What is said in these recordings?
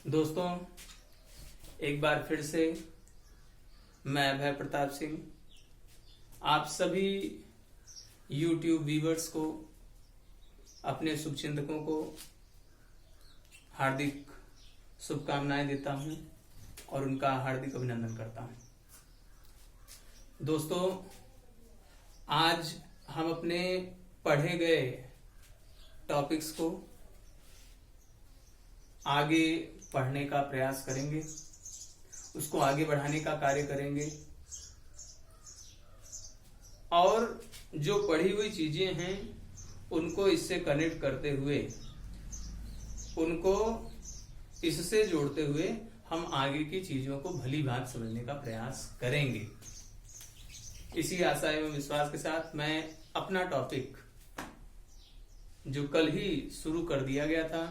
दोस्तों, एक बार फिर से मैं अभय प्रताप सिंह आप सभी YouTube व्यूवर्स को, अपने शुभचिंतकों को हार्दिक शुभकामनाएं देता हूं और उनका हार्दिक अभिनंदन करता हूं। दोस्तों, आज हम अपने पढ़े गए टॉपिक्स को आगे पढ़ने का प्रयास करेंगे, उसको आगे बढ़ाने का कार्य करेंगे और जो पढ़ी हुई चीजें हैं उनको इससे कनेक्ट करते हुए, उनको इससे जोड़ते हुए हम आगे की चीजों को भली भांति समझने का प्रयास करेंगे। इसी आशा एवं विश्वास के साथ मैं अपना टॉपिक जो कल ही शुरू कर दिया गया था,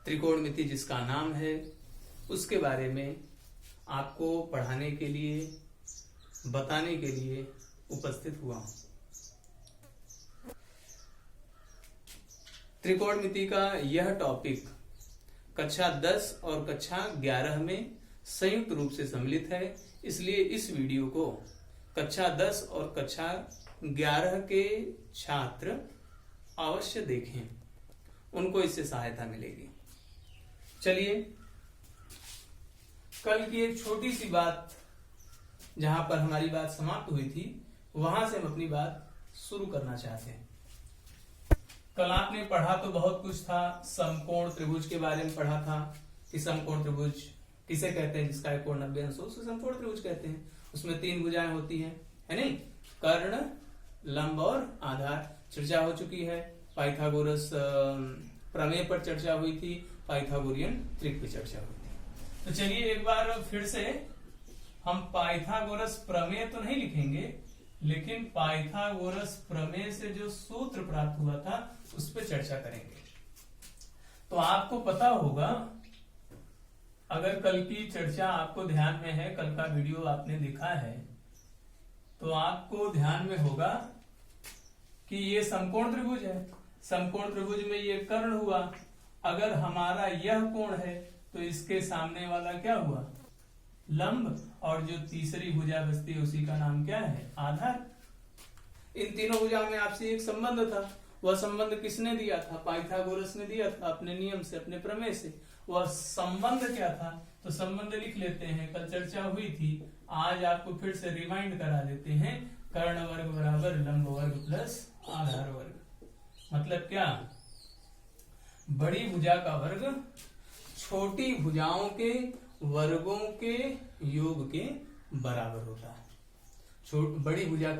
त्रिकोणमिति जिसका नाम है, उसके बारे में आपको पढ़ाने के लिए, बताने के लिए उपस्थित हुआ हूं। त्रिकोणमिति का यह टॉपिक कक्षा 10 और कक्षा 11 में संयुक्त रूप से सम्मिलित है, इसलिए इस वीडियो को कक्षा 10 और कक्षा 11 के छात्र अवश्य देखें, उनको इससे सहायता मिलेगी। चलिए, कल की एक छोटी सी बात जहां पर हमारी बात समाप्त हुई थी, वहां से हम अपनी बात शुरू करना चाहते हैं। कल आपने पढ़ा तो बहुत कुछ था, समकोण त्रिभुज के बारे में पढ़ा था कि समकोण त्रिभुज किसे कहते हैं, जिसका एक कोण 90 अंश हो उसे समकोण त्रिभुज कहते हैं। उसमें 3 भुजाएं होती हैं, है नहीं? कर्ण, लंब और आधार। चर्चा हो चुकी है, पाइथागोरस प्रमेय पर चर्चा हुई थी, पाइथागोरियन ट्रिक पर चर्चा हुई थी। तो चलिए एक बार फिर से हम पाइथागोरस प्रमेय तो नहीं लिखेंगे, लेकिन पाइथागोरस प्रमेय से जो सूत्र प्राप्त हुआ था उस पर चर्चा करेंगे। तो आपको पता होगा, अगर कल की चर्चा आपको ध्यान में है, कल का वीडियो आपने देखा है, तो आपको ध्यान में होगा कि ये समकोण त्रिभुज है। समकोण त्रिभुज में ये कर्ण हुआ। अगर हमारा यह कोण है तो इसके सामने वाला क्या हुआ? लंब। और जो तीसरी भुजा बचती है उसी का नाम क्या है? आधार। इन तीनों भुजाओं में आपसे एक संबंध था। वह संबंध किसने दिया था? पाइथागोरस ने दिया था, अपने नियम से, अपने प्रमेय से। वह संबंध क्या था? तो संबंध लिख लेते हैं, कल चर्चा हुई थी, आज आपको फिर से रिमाइंड करा देते हैं। कर्ण वर्ग बराबर लंब वर्ग प्लस आधार वर्ग। मतलब क्या? बड़ी भुजा का वर्ग छोटी भुजाओं के वर्गों के योग के बराबर होता है। बड़ी भुजा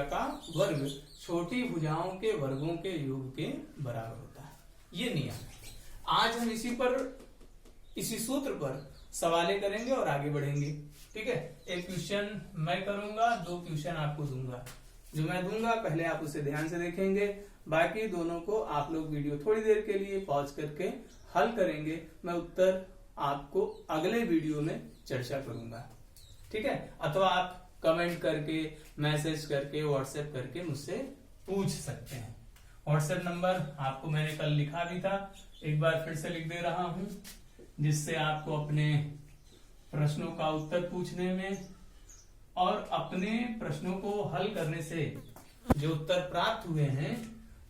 का वर्ग छोटी भुजाओं के वर्गों के योग के बराबर होता है। ये नियम है। आज हम इसी सूत्र पर सवालें करेंगे और आगे बढ़ेंगे। ठीक है, एक क्वेश्चन मैं करूंगा, 2 क्वेश्चन आपको दूंगा। जो मैं दूंगा पहले आप उसे ध्यान से देखेंगे, बाकी दोनों को आप लोग वीडियो थोड़ी देर के लिए पॉज करके हल करेंगे। मैं उत्तर आपको अगले वीडियो में चर्चा करूंगा। ठीक है, अथवा आप कमेंट करके, मैसेज करके, व्हाट्सएप करके मुझसे पूछ सकते हैं। व्हाट्सएप नंबर आपको मैंने कल लिखा भी था, एक बार फिर से लिख दे रहा हूं, जिससे आपको अपने प्रश्नों का उत्तर पूछने में और अपने प्रश्नों को हल करने से जो उत्तर प्राप्त हुए हैं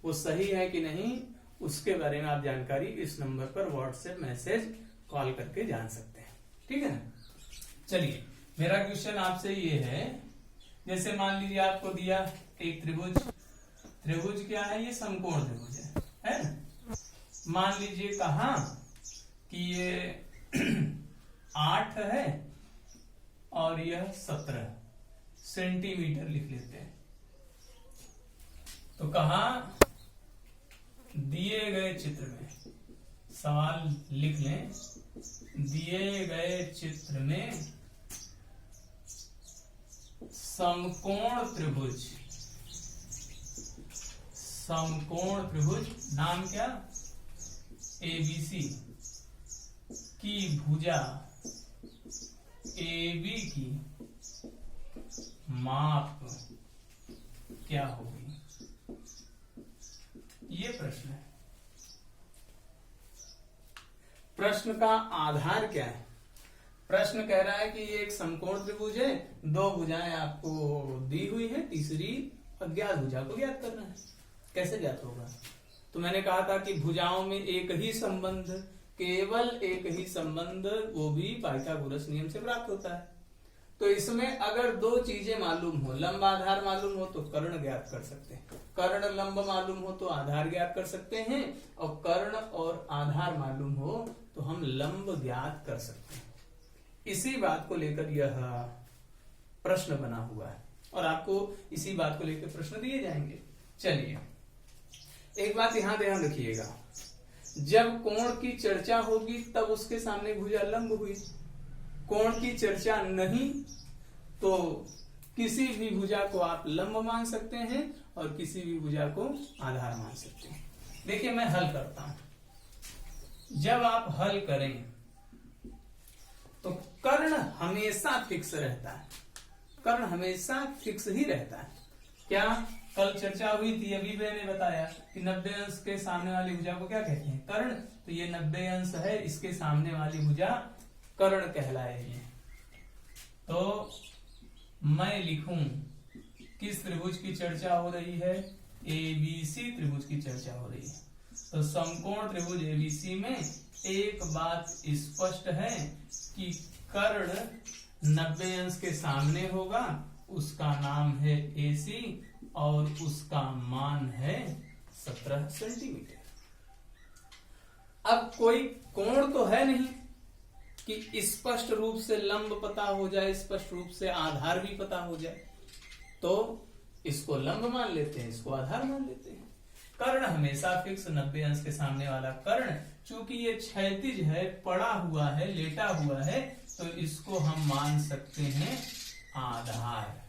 वो सही है कि नहीं, उसके बारे में आप जानकारी इस नंबर पर व्हाट्सएप मैसेज कॉल करके जान सकते हैं। ठीक है ना? चलिए, मेरा क्वेश्चन आपसे ये है, जैसे मान लीजिए आपको दिया एक त्रिभुज क्या है? ये समकोण त्रिभुज है ना? मान लीजिए कहा कि ये 8 है और यह 17 सेंटीमीटर लिख लेते हैं। तो कहा दिए गए चित्र में, सवाल लिख लें, दिए गए चित्र में समकोण त्रिभुज नाम क्या? ABC की भुजा AB की माप क्या होगी? ये प्रश्न है। प्रश्न का आधार क्या है? प्रश्न कह रहा है कि ये एक समकोण त्रिभुज है, दो भुजाएं आपको दी हुई है, तीसरी अज्ञात भुजा को ज्ञात करना है। कैसे ज्ञात होगा? तो मैंने कहा था कि भुजाओं में एक ही संबंध, केवल एक ही संबंध, वो भी पाइथागोरस नियम से प्राप्त होता है। तो इसमें अगर दो चीजें मालूम हो, लंब आधार मालूम हो तो कर्ण ज्ञात कर सकते हैं, कर्ण लंब मालूम हो तो आधार ज्ञात कर सकते हैं, और कर्ण और आधार मालूम हो तो हम लंब ज्ञात कर सकते हैं। इसी बात को लेकर यह प्रश्न बना हुआ है और आपको इसी बात को लेकर प्रश्न दिए जाएंगे। चलिए, एक बात यहां ध्यान रखिएगा, जब कोण की चर्चा होगी तब उसके सामने भुजा लंब हुई, कोण की चर्चा नहीं तो किसी भी भुजा को आप लंब मान सकते हैं और किसी भी भुजा को आधार मान सकते हैं। देखिए, मैं हल करता हूं। जब आप हल करें तो कर्ण हमेशा फिक्स रहता है, कर्ण हमेशा फिक्स ही रहता है। क्या कल चर्चा हुई थी, अभी मैंने बताया कि 90 अंश के सामने वाली भुजा को क्या कहते हैं? कर्ण। तो ये 90 अंश है, इसके सामने वाली भुजा कर्ण कहलाएगी। तो मैं लिखूं किस त्रिभुज की चर्चा हो रही है? एबीसी त्रिभुज की चर्चा हो रही है। तो समकोण त्रिभुज एबीसी में एक बात स्पष्ट है कि कर्ण 90 अंश के सामने होगा, उसका नाम है एसी और उसका मान है 17 सेंटीमीटर। अब कोई कोण तो है नहीं कि स्पष्ट रूप से लंब पता हो जाए, स्पष्ट रूप से आधार भी पता हो जाए, तो इसको लंब मान लेते हैं, इसको आधार मान लेते हैं। कर्ण हमेशा फिक्स 90 अंश के सामने वाला कर्ण, चूंकि ये क्षैतिज है, पड़ा हुआ है, लेटा हुआ है, तो इसको हम मान सकते हैं आधार,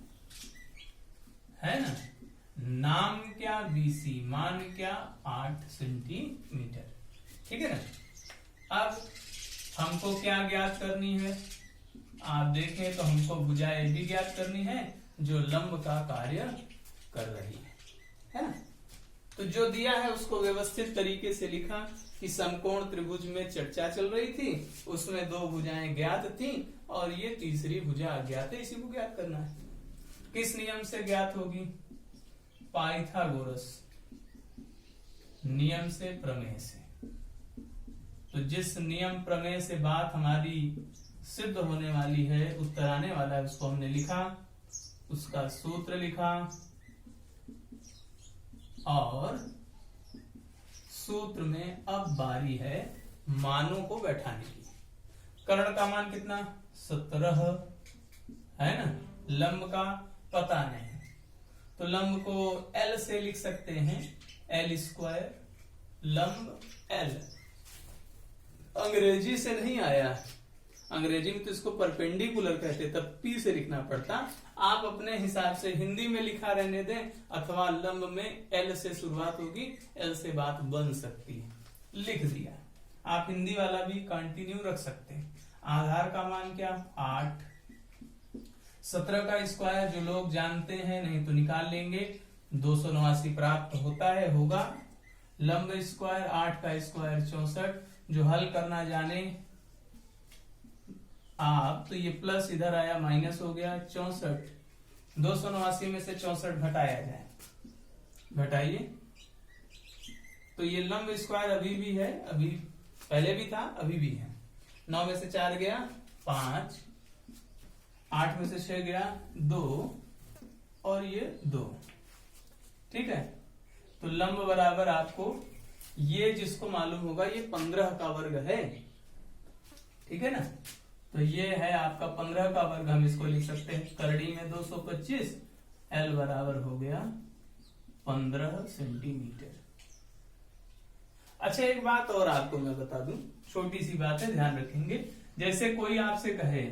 है ना। नाम क्या? बीसी, मान क्या? 8 सेंटीमीटर। ठीक है ना। अब हमको क्या ज्ञात करनी है? आप देखें तो हमको भुजा भी ज्ञात करनी है जो लंब का कार्य कर रही है ना। तो जो दिया है उसको व्यवस्थित तरीके से लिखा कि समकोण त्रिभुज में चर्चा चल रही थी, उसमें दो भुजाएं ज्ञात थी और ये तीसरी भुजा अज्ञात है, इसी को ज्ञात करना है। किस नियम से ज्ञात होगी? पाइथागोरस नियम से, प्रमेय से। तो जिस नियम प्रमेय से बात हमारी सिद्ध होने वाली है, उत्तर आने वाला है, उसको हमने लिखा, उसका सूत्र लिखा और सूत्र में अब बारी है मानों को बैठाने की। कर्ण का मान कितना? 17 है ना। लंब का पता नहीं, तो लंब को L से लिख सकते हैं, L², लंब L। अंग्रेजी से नहीं आया, अंग्रेजी में तो इसको परपेंडिकुलर कहते, तब P से लिखना पड़ता। आप अपने हिसाब से हिंदी में लिखा रहने दें, अथवा लंब में L से शुरुआत होगी, L से बात बन सकती है, लिख दिया। आप हिंदी वाला भी कंटिन्यू रख सकते हैं। आधार का मान क्या? 8। 17 का स्क्वायर जो लोग जानते हैं, नहीं तो निकाल लेंगे, 289 प्राप्त होता है, होगा। लंब स्क्वायर 8 का स्क्वायर 64, जो हल करना जाने आप, तो ये प्लस इधर आया, माइनस हो गया 64। 289 में से 64 घटाया जाए, घटाइए, तो ये लंब स्क्वायर अभी भी है, अभी पहले भी था, अभी भी है। 9 में से 4 गया 5, 8 में से 6 गया 2 और ये 2। ठीक है, तो लंब बराबर आपको ये जिसको मालूम होगा, ये 15 का वर्ग है। ठीक है ना। तो ये है आपका 15 का वर्ग, हम इसको लिख सकते हैं करड़ी में 225, L बराबर हो गया 15 सेंटीमीटर। अच्छा, एक बात और आपको मैं बता दूं, छोटी सी बात है, ध्यान रखेंगे। जैसे कोई आपसे कहे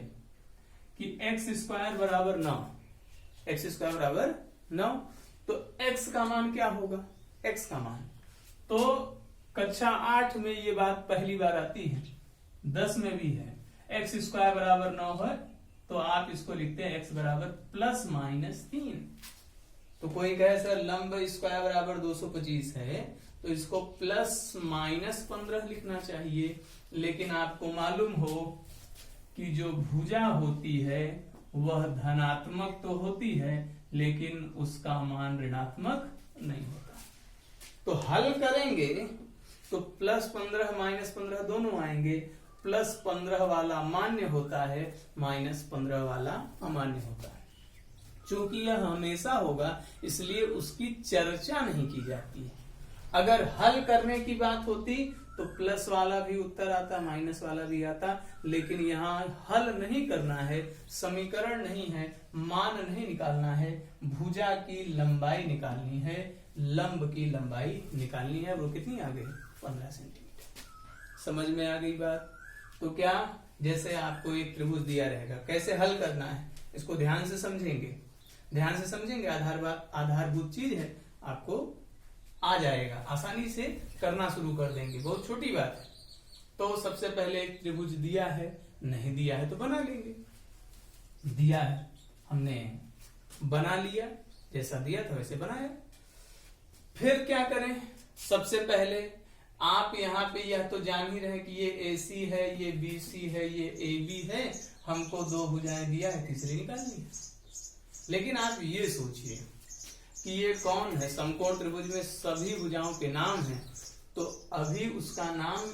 कि x² बराबर 9, x² बराबर 9, तो x का मान क्या होगा? x का मान तो कक्षा 8 में ये बात पहली बार आती है, 10 में भी है। x² बराबर 9 है, तो आप इसको लिखते हैं x बराबर ±3। तो कोई कहे सर लंब स्क्वायर बराबर 225 है तो इसको प्लस माइनस 15 लिखना चाहिए, लेकिन आपको मालूम हो कि जो भुजा होती है वह धनात्मक तो होती है लेकिन उसका मान ऋणात्मक नहीं होता। तो हल करेंगे तो प्लस 15 माइनस 15 दोनों आएंगे, प्लस 15 वाला मान्य होता है, माइनस 15 वाला अमान्य होता है। चूंकि यह हमेशा होगा इसलिए उसकी चर्चा नहीं की जाती है। अगर हल करने की बात होती तो प्लस वाला भी उत्तर आता, माइनस वाला भी आता, लेकिन यहाँ हल नहीं करना है, समीकरण नहीं है, मान नहीं निकालना है, भुजा की लंबाई निकालनी है, लंब की लंबाई निकालनी है। वो कितनी आ गई? 15 सेंटीमीटर। समझ में आ गई बात? तो क्या, जैसे आपको एक त्रिभुज दिया रहेगा, कैसे हल करना है इसको ध्यान से समझेंगे, ध्यान से समझेंगे, आधारभूत चीज है, आपको आ जाएगा, आसानी से करना शुरू कर देंगे, बहुत छोटी बात है। तो सबसे पहले एक त्रिभुज दिया है, नहीं दिया है तो बना लेंगे, दिया है हमने बना लिया, जैसा दिया था वैसे बनाया। फिर क्या करें? सबसे पहले आप यहाँ पे यह तो जान ही रहे कि ये AC है, ये BC है, ये AB है, हमको दो भुजाएं दिया है, तीसरी निकालनी है। लेकिन आप ये सोचिए कि ये कौन है, समकोण त्रिभुज में सभी भुजाओं के नाम हैं, तो अभी उसका नाम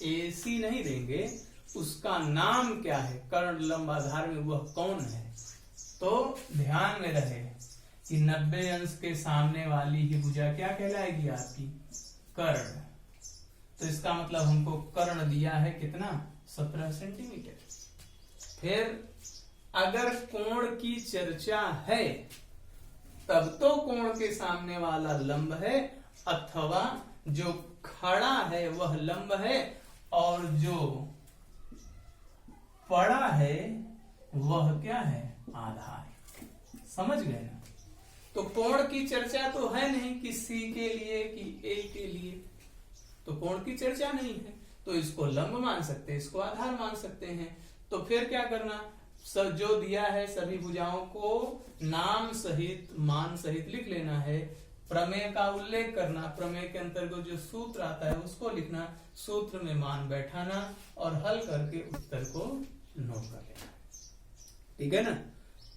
AC नहीं देंगे, उसका नाम क्या है, कर्ण लंब आधार में वह कौन है। तो ध्यान में रहे कि 90 अंश के सामने वाली ही भुजा क्या कहलाएगी? आपकी कर्ण। तो इसका मतलब हमको कर्ण दिया है कितना? 17 सेंटीमीटर। फिर अगर कोण की चर्चा है तब तो कोण के सामने वाला लंब है, अथवा जो खड़ा है वह लंब है और जो पड़ा है वह क्या है? आधार। समझ गए ना? तो कोण की चर्चा तो है नहीं कि C के लिए कि A के लिए, तो कोण की चर्चा नहीं है, तो इसको लंब मान सकते हैं, इसको आधार मान सकते हैं। तो फिर क्या करना? जो दिया है सभी भुजाओं को नाम सहित मान सहित लिख लेना है, प्रमेय का उल्लेख करना, प्रमेय के अंतर्गत जो सूत्र आता है उसको लिखना, सूत्र में मान बैठाना और हल करके उत्तर को नोट कर लेना। ठीक है ना?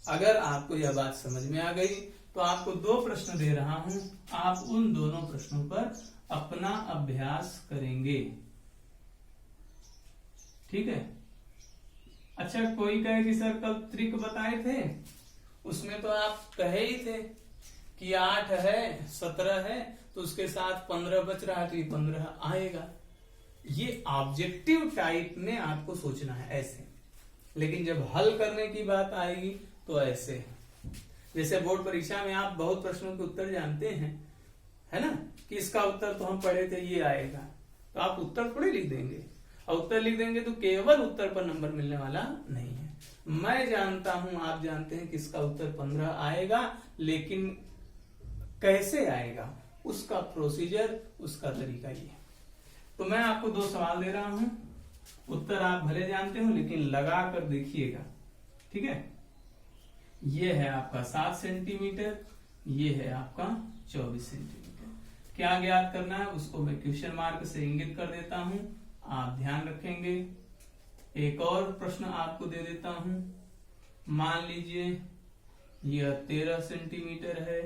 अगर आपको यह बात समझ में आ गई तो आपको 2 प्रश्न दे रहा हूं, आप उन दोनों प्रश्नों पर अपना अभ्यास करेंगे। ठीक है? अच्छा, कोई कहे कि सर कल ट्रिक बताए थे, उसमें तो आप कहे ही थे कि 8 है, 17 है, तो उसके साथ 15 बच रहा है, तो ये 15 आएगा। ये ऑब्जेक्टिव टाइप में आपको सोचना है ऐसे, लेकिन जब हल करने की बात आएगी तो ऐसे। जैसे बोर्ड परीक्षा में आप बहुत प्रश्नों के उत्तर जानते हैं, है ना, कि इसका उत्तर तो हम पढ़े थे, ये आएगा, तो आप उत्तर थोड़े लिख देंगे, और उत्तर लिख देंगे तो केवल उत्तर पर नंबर मिलने वाला नहीं है। मैं जानता हूं, आप जानते हैं कि इसका उत्तर 15 आएगा, लेकिन कैसे आएगा उसका प्रोसीजर, उसका तरीका ये है। तो मैं आपको 2 सवाल दे रहा हूं, उत्तर आप भले जानते हो लेकिन लगा कर देखिएगा। ठीक है? ये है आपका 7 सेंटीमीटर, ये है आपका 24 सेंटीमीटर। क्या ज्ञात करना है उसको मैं क्वेश्चन मार्क से इंगित कर देता हूं, आप ध्यान रखेंगे। एक और प्रश्न आपको दे देता हूं, मान लीजिए यह 13 सेंटीमीटर है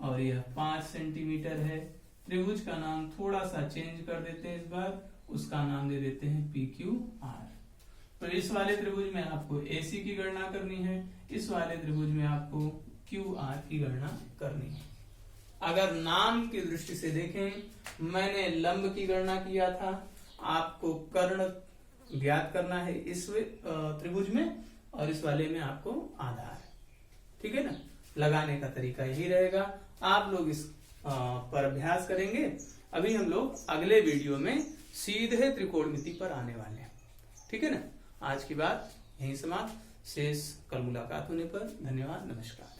और यह 5 सेंटीमीटर है। त्रिभुज का नाम थोड़ा सा चेंज कर देते हैं, इस बार उसका नाम दे देते हैं PQR। तो इस वाले त्रिभुज में आपको AC की गणना करनी है, इस वाले त्रिभुज में आपको QR की गणना करनी है। अगर नाम की दृष्टि से देखें, मैंने लंब की गणना किया था, आपको कर्ण ज्ञात करना है इस त्रिभुज में, और इस वाले में आपको आधार। ठीक है ना? लगाने का तरीका यही रहेगा, आप लोग इस पर अभ्यास करेंगे। अभी हम लोग अगले वीडियो में सीधे त्रिकोणमिति पर आने वाले हैं। ठीक है ना? आज की बात यहीं समाप्त, शेष कल मुलाकात होने पर। धन्यवाद, नमस्कार।